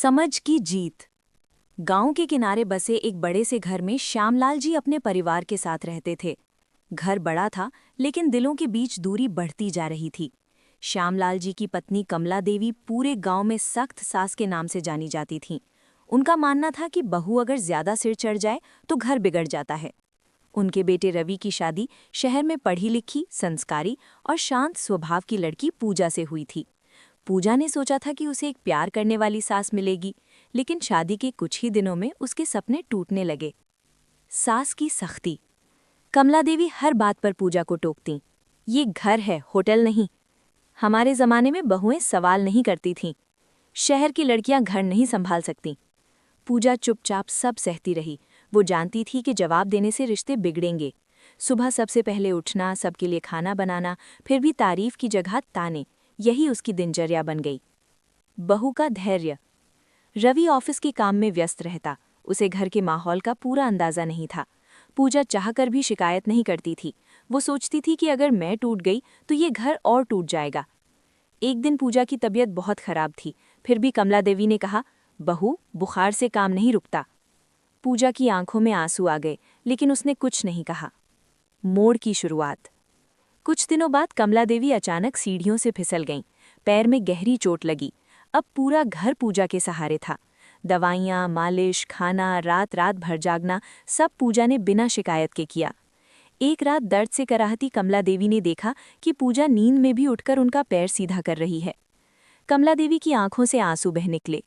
समझ की जीत। गांव के किनारे बसे एक बड़े से घर में श्यामलाल जी अपने परिवार के साथ रहते थे। घर बड़ा था, लेकिन दिलों के बीच दूरी बढ़ती जा रही थी। श्यामलाल जी की पत्नी कमला देवी पूरे गांव में सख्त सास के नाम से जानी जाती थीं। उनका मानना था कि बहू अगर ज्यादा सिर चढ़ जाए तो घर बिगड़ जाता है। उनके बेटे रवि की शादी शहर में पढ़ी लिखी, संस्कारी और शांत स्वभाव की लड़की पूजा से हुई थी। पूजा ने सोचा था कि उसे एक प्यार करने वाली सास मिलेगी, लेकिन शादी के कुछ ही दिनों में उसके सपने टूटने लगे। सास की सख्ती। कमला देवी हर बात पर पूजा को टोकती। ये घर है, होटल नहीं। हमारे जमाने में बहुएं सवाल नहीं करती थीं। शहर की लड़कियां घर नहीं संभाल सकती। पूजा चुपचाप सब सहती रही। वो जानती थी कि जवाब देने से रिश्ते बिगड़ेंगे। सुबह सबसे पहले उठना, सबके लिए खाना बनाना, फिर भी तारीफ की जगह ताने, यही उसकी दिनचर्या बन गई। बहू का धैर्य। रवि ऑफिस के काम में व्यस्त रहता, उसे घर के माहौल का पूरा अंदाजा नहीं था। पूजा चाहकर भी शिकायत नहीं करती थी। वो सोचती थी कि अगर मैं टूट गई तो ये घर और टूट जाएगा। एक दिन पूजा की तबीयत बहुत खराब थी, फिर भी कमला देवी ने कहा, बहू, बुखार से काम नहीं रुकता। पूजा की आंखों में आंसू आ गए, लेकिन उसने कुछ नहीं कहा। मोड़ की शुरुआत। कुछ दिनों बाद कमला देवी अचानक सीढ़ियों से फिसल गईं। पैर में गहरी चोट लगी। अब पूरा घर पूजा के सहारे था। दवाइयाँ, मालिश, खाना, रात रात भर जागना, सब पूजा ने बिना शिकायत के किया। एक रात दर्द से कराहती कमला देवी ने देखा कि पूजा नींद में भी उठकर उनका पैर सीधा कर रही है। कमला देवी की आंखों से आंसू बह निकले।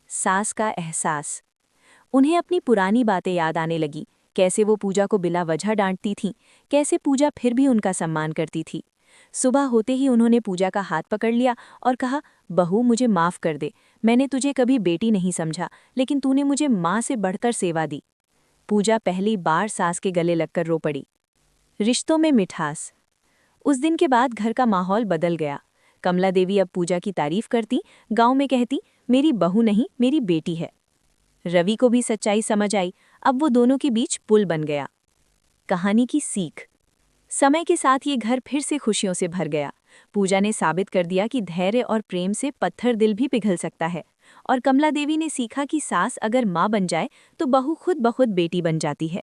सास का एहसास। उन्हें अपनी पुरानी बातें याद आने लगी। कैसे वो पूजा को बिला वजह डांटती थीं, कैसे पूजा फिर भी उनका सम्मान करती थी। सुबह होते ही उन्होंने पूजा का हाथ पकड़ लिया और कहा, बहू, मुझे माफ़ कर दे। मैंने तुझे कभी बेटी नहीं समझा, लेकिन तूने मुझे माँ से बढ़कर सेवा दी। पूजा पहली बार सास के गले लगकर रो पड़ी। रिश्तों में मिठास। उस दिन के बाद घर का माहौल बदल गया। कमला देवी अब पूजा की तारीफ करती, गांव में कहती, मेरी बहू नहीं, मेरी बेटी है। रवि को भी सच्चाई समझ आई। अब वो दोनों के बीच पुल बन गया। कहानी की सीख। समय के साथ ये घर फिर से खुशियों से भर गया। पूजा ने साबित कर दिया कि धैर्य और प्रेम से पत्थर दिल भी पिघल सकता है। और कमला देवी ने सीखा कि सास अगर माँ बन जाए तो बहू खुद ब खुद बेटी बन जाती है।